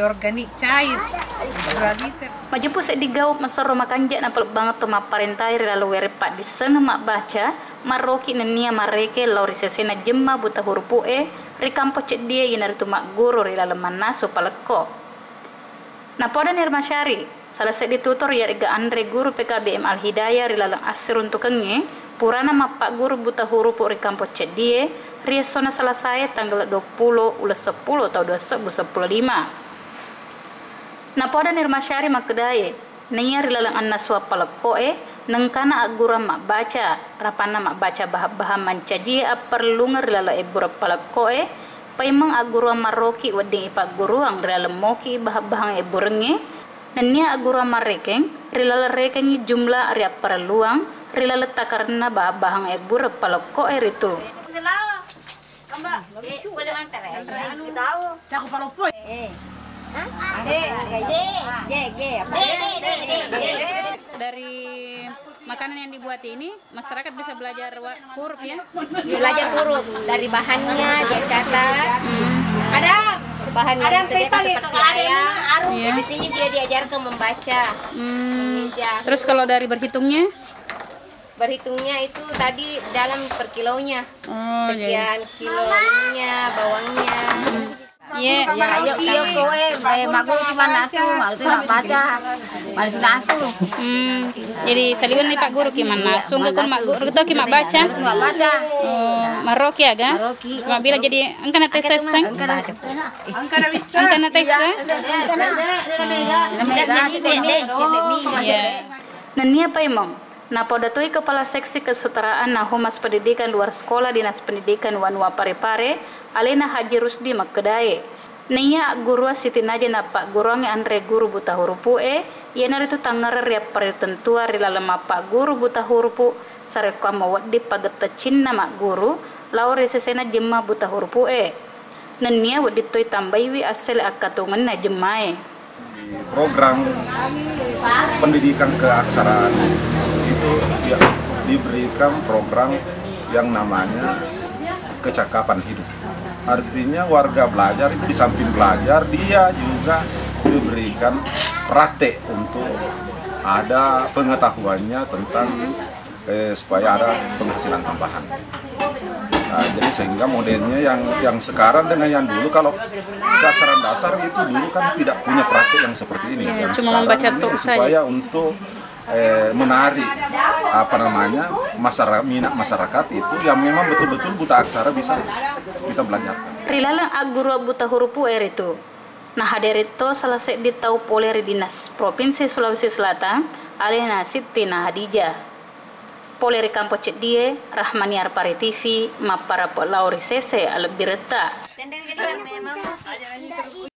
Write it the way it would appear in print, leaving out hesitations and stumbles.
organik cair. Maju pusat digaup masar rumah kanjak na peluk banget tu maparentai lalu werepak di sana mak baca maroki nenia mareke lauri sesena jemma buta huruf rikampo cek dia yinar tu mak guru lalu manasu paleko. Na poda Nirma Syari salah sedi tutor ya riga Andre guru PKBM Al Hidayah lalu asir untuk kenge purana mak pak guru buta huruf rikampo cek dia riasona selesai tanggal 20 ulas 10 tahun 2015. Napoda Nirma Syari makkedai nanya rilalang anna suap paleko nengkana agura mak baca rapana mak baca baham mancaji perlu ngerilala ebura paleko paimang agura maroki wading ipak guru ang rilala moki bahang eburenge nanya agura marekeng rilala rekeng jumlah area perluang rilala takarna bahang ebura paleko itu. Dari makanan yang dibuat ini masyarakat bisa belajar huruf ya, belajar huruf dari bahannya dia catat. Ada bahan yang disediakan seperti ayam ya. Di sini dia diajarkan membaca. Terus kalau dari berhitungnya itu tadi dalam per kilonya sekian kilonya bawangnya. Iya, kowe magu cuma nasu, malu tu nak baca, malu nasu. Jadi saliwan ni Pak Guru gimana? Sungguh kan Mak Guru tu gimana baca? Cuma baca. Maroki aga? Maroki. Cuma bila jadi angkana tes sang? Angkana tes. Nania apa emang? Napodatuy Kepala Seksi Kesetaraan na Humas Pendidikan Luar Sekolah Dinas Pendidikan Wanua Parepare Alena Haji Rusdi Makkedai. Nia guru Siti Naja na Pak Guruange Andre guru buta hurupu yenar itu tangar ria pertentua rilala Pak guru buta hurupu sareka mawadi pageta cinna mak guru laure sesena jemma buta hurupu Nania wadi toy tambaiwi asal akatungan na jemae. Program pendidikan keaksaraan itu ya, diberikan program yang namanya kecakapan hidup. Artinya warga belajar itu di samping belajar dia juga diberikan praktek untuk ada pengetahuannya tentang supaya ada penghasilan tambahan. Nah, jadi sehingga modelnya yang sekarang dengan yang dulu kalau keaksaraan dasar itu dulu kan tidak punya praktek yang seperti ini. Yang cuma membaca ini supaya untuk menarik minat masyarakat itu yang memang betul-betul buta aksara bisa kita belajarkan. Rilalang aguru buta hurupu itu. Nah haderito salah di tau poleri dinas Provinsi Sulawesi Selatan Alena Siti Hadijah. Poleri Kampo Cek Die Rahmaniar Pare TV Mapara Lauri Sese Alebireta.